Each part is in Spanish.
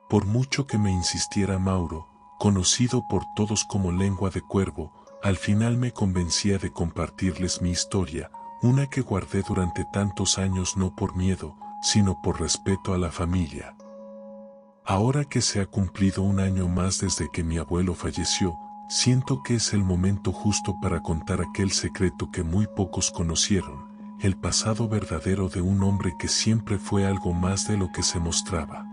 Por mucho que me insistiera Mauro, conocido por todos como Lengua de Cuervo, al final me convencía de compartirles mi historia, una que guardé durante tantos años no por miedo, sino por respeto a la familia. Ahora que se ha cumplido un año más desde que mi abuelo falleció, siento que es el momento justo para contar aquel secreto que muy pocos conocieron, el pasado verdadero de un hombre que siempre fue algo más de lo que se mostraba.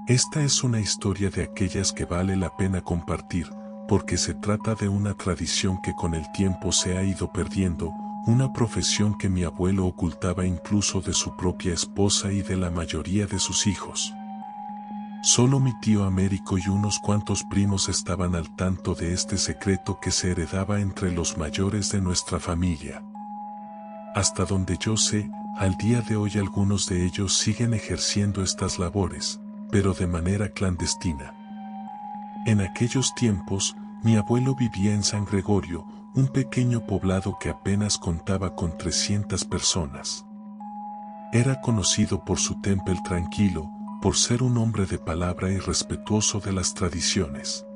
Esta es una historia de aquellas que vale la pena compartir, porque se trata de una tradición que con el tiempo se ha ido perdiendo, una profesión que mi abuelo ocultaba incluso de su propia esposa y de la mayoría de sus hijos. Solo mi tío Américo y unos cuantos primos estaban al tanto de este secreto que se heredaba entre los mayores de nuestra familia. Hasta donde yo sé, al día de hoy algunos de ellos siguen ejerciendo estas labores, pero de manera clandestina. En aquellos tiempos, mi abuelo vivía en San Gregorio, un pequeño poblado que apenas contaba con 300 personas. Era conocido por su temple tranquilo, por ser un hombre de palabra y respetuoso de las tradiciones.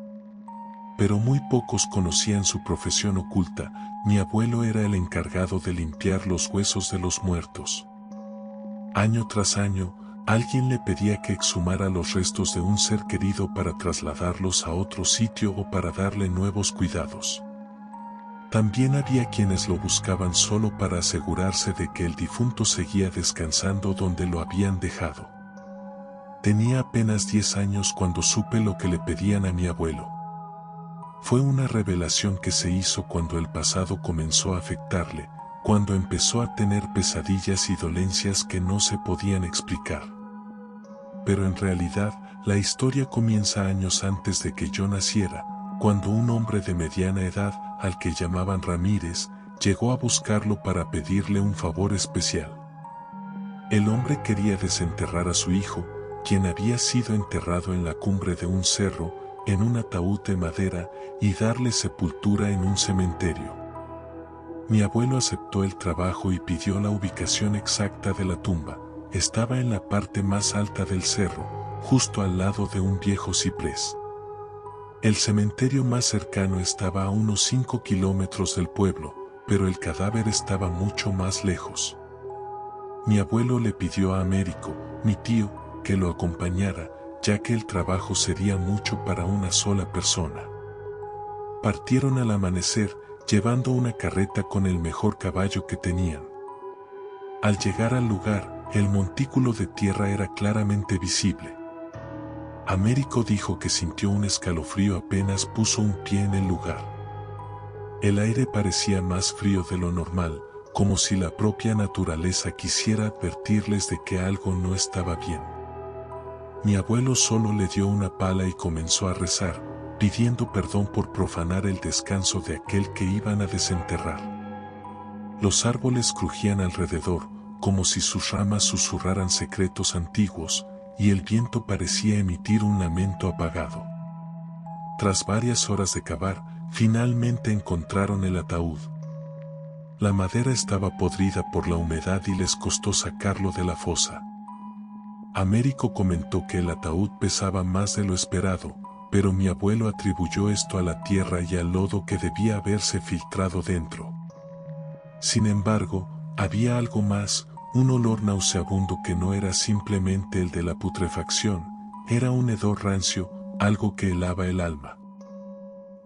Pero muy pocos conocían su profesión oculta. Mi abuelo era el encargado de limpiar los huesos de los muertos. Año tras año, alguien le pedía que exhumara los restos de un ser querido para trasladarlos a otro sitio o para darle nuevos cuidados. También había quienes lo buscaban solo para asegurarse de que el difunto seguía descansando donde lo habían dejado. Tenía apenas 10 años cuando supe lo que le pedían a mi abuelo. Fue una revelación que se hizo cuando el pasado comenzó a afectarle, cuando empezó a tener pesadillas y dolencias que no se podían explicar. Pero en realidad, la historia comienza años antes de que yo naciera, cuando un hombre de mediana edad, al que llamaban Ramírez, llegó a buscarlo para pedirle un favor especial. El hombre quería desenterrar a su hijo, quien había sido enterrado en la cumbre de un cerro, en un ataúd de madera, y darle sepultura en un cementerio. Mi abuelo aceptó el trabajo y pidió la ubicación exacta de la tumba. Estaba en la parte más alta del cerro, justo al lado de un viejo ciprés. El cementerio más cercano estaba a unos 5 kilómetros del pueblo, pero el cadáver estaba mucho más lejos. Mi abuelo le pidió a Américo, mi tío, que lo acompañara, ya que el trabajo sería mucho para una sola persona. Partieron al amanecer, llevando una carreta con el mejor caballo que tenían. Al llegar al lugar, el montículo de tierra era claramente visible. Américo dijo que sintió un escalofrío apenas puso un pie en el lugar. El aire parecía más frío de lo normal, como si la propia naturaleza quisiera advertirles de que algo no estaba bien. Mi abuelo solo le dio una pala y comenzó a rezar, pidiendo perdón por profanar el descanso de aquel que iban a desenterrar. Los árboles crujían alrededor, como si sus ramas susurraran secretos antiguos, y el viento parecía emitir un lamento apagado. Tras varias horas de cavar, finalmente encontraron el ataúd. La madera estaba podrida por la humedad y les costó sacarlo de la fosa. Américo comentó que el ataúd pesaba más de lo esperado, pero mi abuelo atribuyó esto a la tierra y al lodo que debía haberse filtrado dentro. Sin embargo, había algo más, un olor nauseabundo que no era simplemente el de la putrefacción, era un hedor rancio, algo que helaba el alma.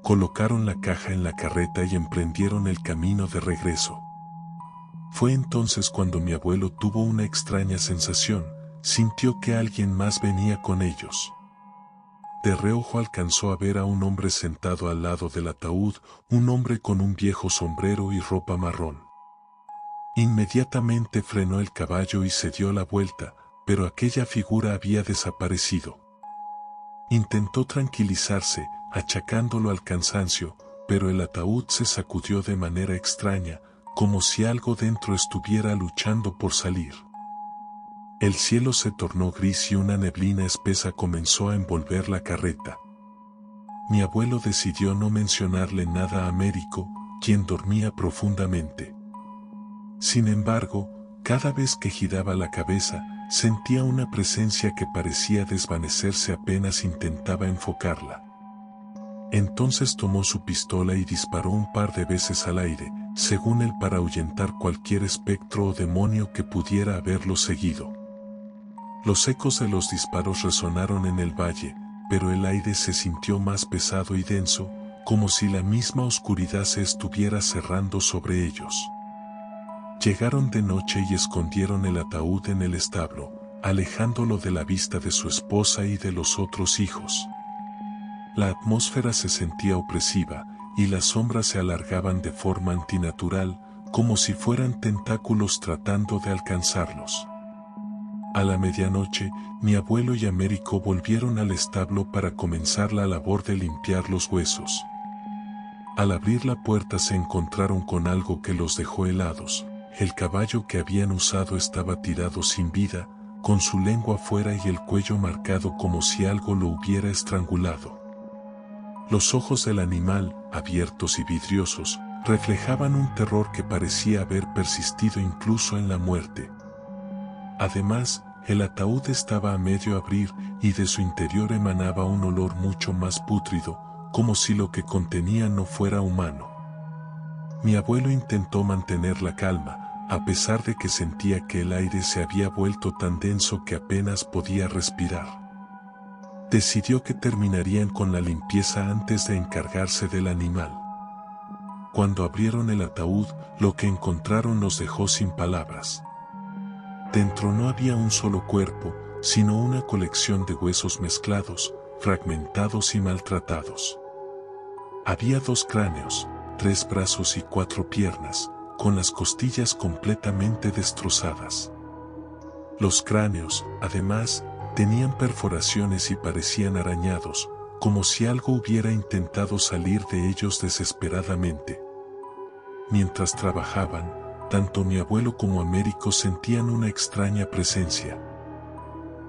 Colocaron la caja en la carreta y emprendieron el camino de regreso. Fue entonces cuando mi abuelo tuvo una extraña sensación, sintió que alguien más venía con ellos. De reojo alcanzó a ver a un hombre sentado al lado del ataúd, un hombre con un viejo sombrero y ropa marrón. Inmediatamente frenó el caballo y se dio la vuelta, pero aquella figura había desaparecido. Intentó tranquilizarse, achacándolo al cansancio, pero el ataúd se sacudió de manera extraña, como si algo dentro estuviera luchando por salir. El cielo se tornó gris y una neblina espesa comenzó a envolver la carreta. Mi abuelo decidió no mencionarle nada a Américo, quien dormía profundamente. Sin embargo, cada vez que giraba la cabeza, sentía una presencia que parecía desvanecerse apenas intentaba enfocarla. Entonces tomó su pistola y disparó un par de veces al aire, según él, para ahuyentar cualquier espectro o demonio que pudiera haberlo seguido. Los ecos de los disparos resonaron en el valle, pero el aire se sintió más pesado y denso, como si la misma oscuridad se estuviera cerrando sobre ellos. Llegaron de noche y escondieron el ataúd en el establo, alejándolo de la vista de su esposa y de los otros hijos. La atmósfera se sentía opresiva, y las sombras se alargaban de forma antinatural, como si fueran tentáculos tratando de alcanzarlos. A la medianoche, mi abuelo y Américo volvieron al establo para comenzar la labor de limpiar los huesos. Al abrir la puerta se encontraron con algo que los dejó helados. El caballo que habían usado estaba tirado sin vida, con su lengua fuera y el cuello marcado como si algo lo hubiera estrangulado. Los ojos del animal, abiertos y vidriosos, reflejaban un terror que parecía haber persistido incluso en la muerte. Además, el ataúd estaba a medio abrir y de su interior emanaba un olor mucho más pútrido, como si lo que contenía no fuera humano. Mi abuelo intentó mantener la calma, a pesar de que sentía que el aire se había vuelto tan denso que apenas podía respirar. Decidió que terminarían con la limpieza antes de encargarse del animal. Cuando abrieron el ataúd, lo que encontraron los dejó sin palabras. Dentro no había un solo cuerpo, sino una colección de huesos mezclados, fragmentados y maltratados. Había 2 cráneos, 3 brazos y 4 piernas, con las costillas completamente destrozadas. Los cráneos, además, tenían perforaciones y parecían arañados, como si algo hubiera intentado salir de ellos desesperadamente. Mientras trabajaban, tanto mi abuelo como Américo sentían una extraña presencia.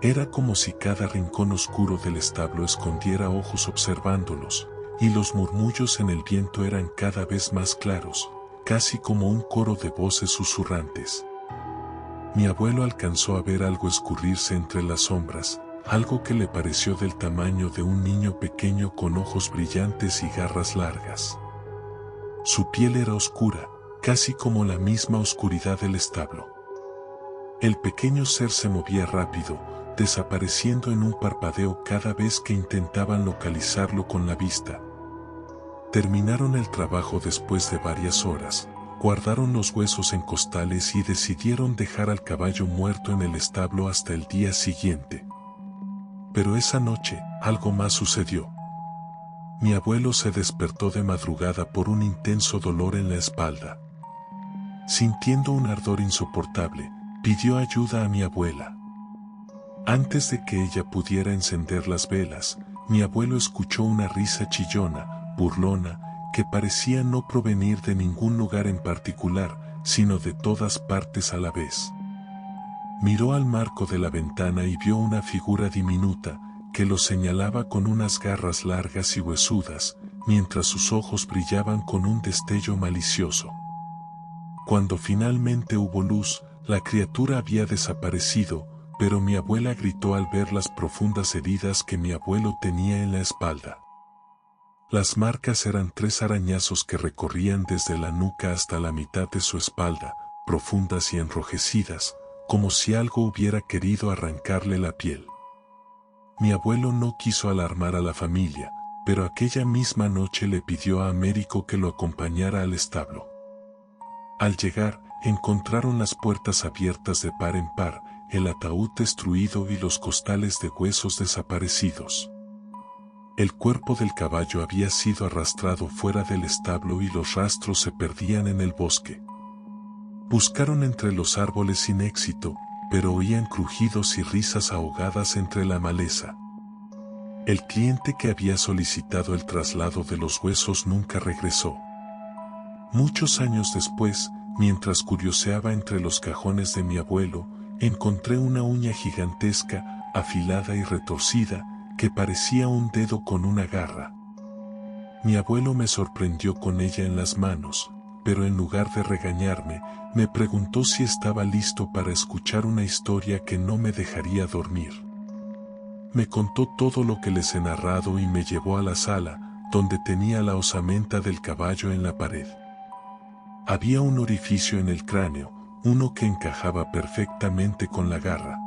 Era como si cada rincón oscuro del establo escondiera ojos observándolos, y los murmullos en el viento eran cada vez más claros, casi como un coro de voces susurrantes. Mi abuelo alcanzó a ver algo escurrirse entre las sombras, algo que le pareció del tamaño de un niño pequeño con ojos brillantes y garras largas. Su piel era oscura, casi como la misma oscuridad del establo. El pequeño ser se movía rápido, desapareciendo en un parpadeo cada vez que intentaban localizarlo con la vista. Terminaron el trabajo después de varias horas. Guardaron los huesos en costales y decidieron dejar al caballo muerto en el establo hasta el día siguiente. Pero esa noche, algo más sucedió. Mi abuelo se despertó de madrugada por un intenso dolor en la espalda. Sintiendo un ardor insoportable, pidió ayuda a mi abuela. Antes de que ella pudiera encender las velas, mi abuelo escuchó una risa chillona, burlona, que parecía no provenir de ningún lugar en particular, sino de todas partes a la vez. Miró al marco de la ventana y vio una figura diminuta, que lo señalaba con unas garras largas y huesudas, mientras sus ojos brillaban con un destello malicioso. Cuando finalmente hubo luz, la criatura había desaparecido, pero mi abuela gritó al ver las profundas heridas que mi abuelo tenía en la espalda. Las marcas eran 3 arañazos que recorrían desde la nuca hasta la mitad de su espalda, profundas y enrojecidas, como si algo hubiera querido arrancarle la piel. Mi abuelo no quiso alarmar a la familia, pero aquella misma noche le pidió a Américo que lo acompañara al establo. Al llegar, encontraron las puertas abiertas de par en par, el ataúd destruido y los costales de huesos desaparecidos. El cuerpo del caballo había sido arrastrado fuera del establo y los rastros se perdían en el bosque. Buscaron entre los árboles sin éxito, pero oían crujidos y risas ahogadas entre la maleza. El cliente que había solicitado el traslado de los huesos nunca regresó. Muchos años después, mientras curioseaba entre los cajones de mi abuelo, encontré una uña gigantesca, afilada y retorcida, que parecía un dedo con una garra. Mi abuelo me sorprendió con ella en las manos, pero en lugar de regañarme, me preguntó si estaba listo para escuchar una historia que no me dejaría dormir. Me contó todo lo que les he narrado y me llevó a la sala, donde tenía la osamenta del caballo en la pared. Había un orificio en el cráneo, uno que encajaba perfectamente con la garra.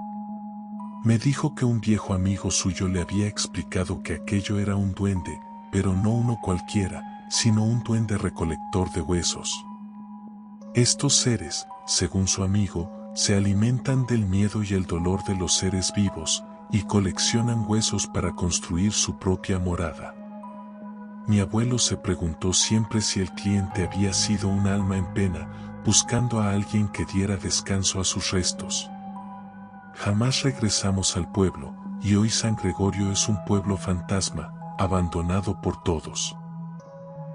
Me dijo que un viejo amigo suyo le había explicado que aquello era un duende, pero no uno cualquiera, sino un duende recolector de huesos. Estos seres, según su amigo, se alimentan del miedo y el dolor de los seres vivos, y coleccionan huesos para construir su propia morada. Mi abuelo se preguntó siempre si el cliente había sido un alma en pena, buscando a alguien que diera descanso a sus restos. Jamás regresamos al pueblo, y hoy San Gregorio es un pueblo fantasma, abandonado por todos.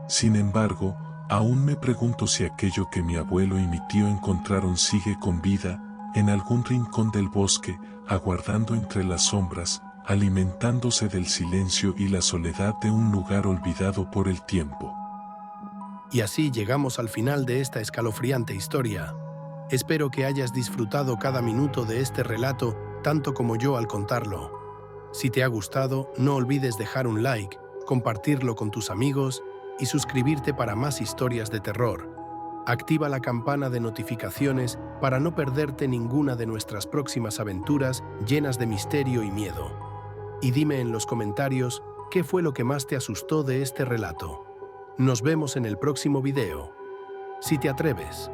Sin embargo, aún me pregunto si aquello que mi abuelo y mi tío encontraron sigue con vida, en algún rincón del bosque, aguardando entre las sombras, alimentándose del silencio y la soledad de un lugar olvidado por el tiempo. Y así llegamos al final de esta escalofriante historia. Espero que hayas disfrutado cada minuto de este relato tanto como yo al contarlo. Si te ha gustado, no olvides dejar un like, compartirlo con tus amigos y suscribirte para más historias de terror. Activa la campana de notificaciones para no perderte ninguna de nuestras próximas aventuras llenas de misterio y miedo. Y dime en los comentarios qué fue lo que más te asustó de este relato. Nos vemos en el próximo video. Si te atreves.